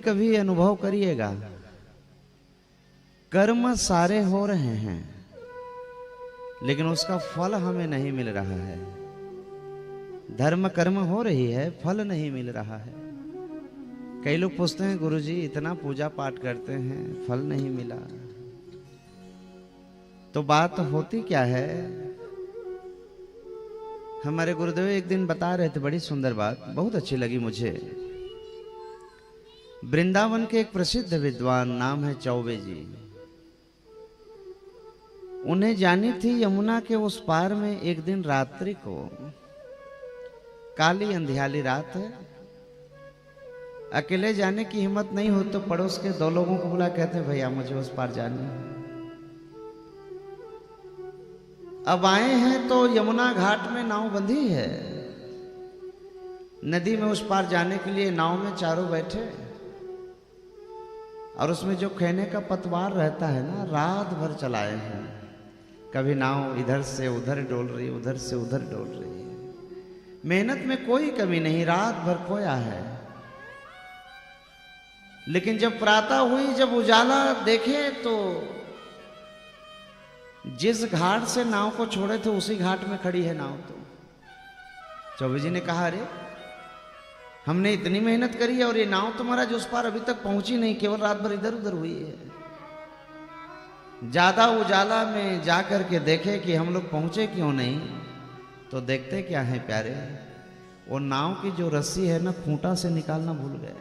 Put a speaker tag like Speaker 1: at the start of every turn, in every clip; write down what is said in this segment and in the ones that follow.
Speaker 1: कभी अनुभव करिएगा, कर्म सारे हो रहे हैं लेकिन उसका फल हमें नहीं मिल रहा है। धर्म कर्म हो रही है, फल नहीं मिल रहा है। कई लोग पूछते हैं गुरुजी इतना पूजा पाठ करते हैं फल नहीं मिला, तो बात होती क्या है। हमारे गुरुदेव एक दिन बता रहे थे, बड़ी सुंदर बात, बहुत अच्छी लगी मुझे। वृंदावन के एक प्रसिद्ध विद्वान, नाम है चौबे जी। उन्हें जानी थी यमुना के उस पार में एक दिन रात्रि को, काली अंधियाली रात है, अकेले जाने की हिम्मत नहीं हो तो पड़ोस के दो लोगों को बुला, कहते भैया मुझे उस पार जाना है। अब आए हैं तो यमुना घाट में नाव बंधी है, नदी में उस पार जाने के लिए नाव में चारों बैठे, और उसमें जो खेने का पतवार रहता है ना, रात भर चलाए हैं। कभी नाव इधर से उधर डोल रही, उधर से उधर डोल रही है। मेहनत में कोई कमी नहीं, रात भर खोया है। लेकिन जब प्रातः हुई, जब उजाला देखे तो जिस घाट से नाव को छोड़े थे उसी घाट में खड़ी है नाव। तो चौबे जी ने कहा, अरे हमने इतनी मेहनत करी है और ये नाव तुम्हारा जो उस पार अभी तक पहुंची नहीं, केवल रात भर इधर उधर हुई है। ज्यादा उजाला में जाकर के देखे कि हम लोग पहुंचे क्यों नहीं, तो देखते क्या है प्यारे, वो नाव की जो रस्सी है ना, खूंटा से निकालना भूल गए।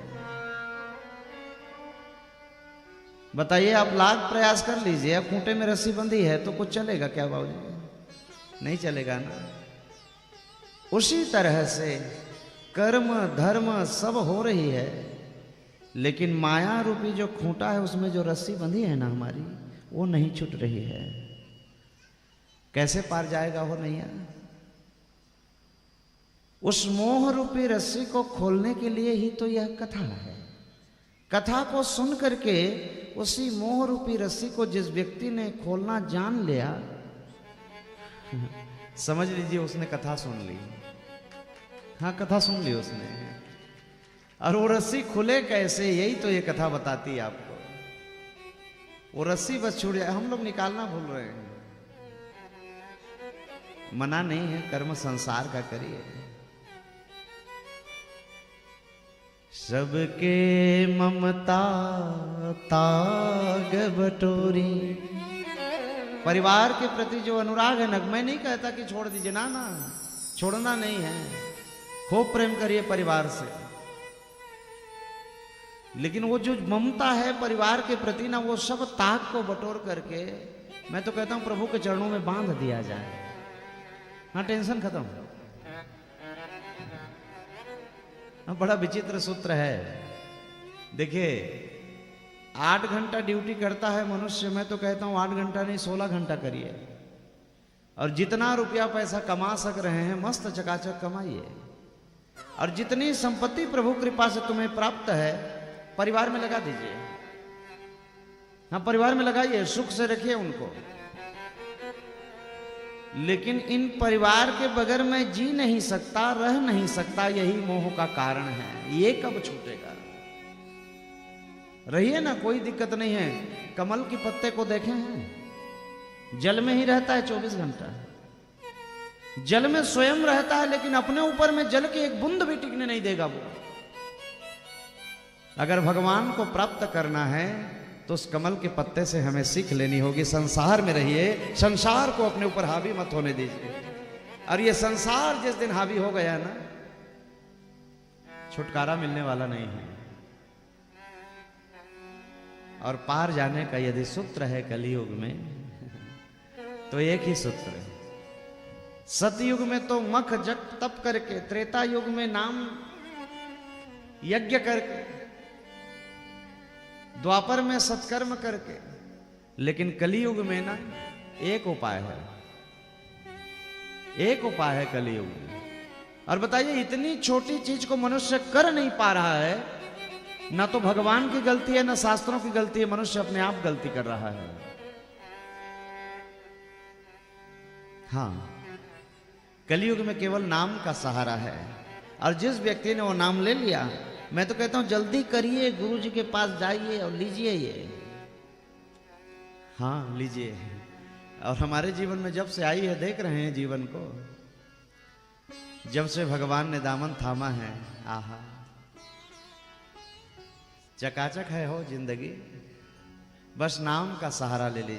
Speaker 1: बताइए, आप लाख प्रयास कर लीजिए, अब खूंटे में रस्सी बंधी है तो कुछ चलेगा क्या बाबूजी? नहीं चलेगा ना। उसी तरह से कर्म धर्म सब हो रही है, लेकिन माया रूपी जो खूंटा है, उसमें जो रस्सी बंधी है ना हमारी, वो नहीं छूट रही है। कैसे पार जाएगा वो नैया? उस मोह रूपी रस्सी को खोलने के लिए ही तो यह कथा है। कथा को सुन करके उसी मोह रूपी रस्सी को जिस व्यक्ति ने खोलना जान लिया, समझ लीजिए उसने कथा सुन ली। हाँ, कथा सुन ली उसने। और वो रस्सी खुले कैसे, यही तो ये कथा बताती है आपको। वो रस्सी बस छूट जाए, हम लोग निकालना भूल रहे हैं। मना नहीं है, कर्म संसार का करिए। सबके ममता ताग बटोरी, परिवार के प्रति जो अनुराग है ना, मैं नहीं कहता कि छोड़ दीजिए, ना ना, छोड़ना नहीं है, खूब प्रेम करिए परिवार से। लेकिन वो जो ममता है परिवार के प्रति ना, वो सब ताक को बटोर करके, मैं तो कहता हूं प्रभु के चरणों में बांध दिया जाए। हाँ, टेंशन खत्म। हाँ, बड़ा विचित्र सूत्र है। देखिए, 8 घंटा ड्यूटी करता है मनुष्य, मैं तो कहता हूं 8 घंटा नहीं 16 घंटा करिए, और जितना रुपया पैसा कमा सक रहे हैं मस्त चकाचक कमाइए। और जितनी संपत्ति प्रभु कृपा से तुम्हें प्राप्त है, परिवार में लगा दीजिए। हाँ, परिवार में लगाइए, सुख से रखिए उनको। लेकिन इन परिवार के बगैर मैं जी नहीं सकता, रह नहीं सकता, यही मोह का कारण है। ये कब छूटेगा? रहिए ना, कोई दिक्कत नहीं है। कमल के पत्ते को देखे हैं, जल में ही रहता है 24 घंटा, जल में स्वयं रहता है, लेकिन अपने ऊपर में जल की एक बूंद भी टिकने नहीं देगा वो। अगर भगवान को प्राप्त करना है तो उस कमल के पत्ते से हमें सीख लेनी होगी। संसार में रहिए, संसार को अपने ऊपर हावी मत होने दीजिए। और ये संसार जिस दिन हावी हो गया ना, छुटकारा मिलने वाला नहीं है। और पार जाने का यदि सूत्र है कलियुग में, तो एक ही सूत्र है। सतयुग में तो मख जप तप करके, त्रेता युग में नाम यज्ञ करके, द्वापर में सत्कर्म करके, लेकिन कलियुग में ना एक उपाय है, एक उपाय है कलियुग में। और बताइए, इतनी छोटी चीज को मनुष्य कर नहीं पा रहा है, ना तो भगवान की गलती है ना शास्त्रों की गलती है, मनुष्य अपने आप गलती कर रहा है। हाँ, कलियुग में केवल नाम का सहारा है, और जिस व्यक्ति ने वो नाम ले लिया मैं तो कहता हूं जल्दी करिए, गुरु जी के पास जाइए और लीजिए ये। हाँ लीजिए। और हमारे जीवन में जब से आई है, देख रहे हैं जीवन को, जब से भगवान ने दामन थामा है, आहा चकाचक है हो जिंदगी। बस नाम का सहारा ले लीजिए।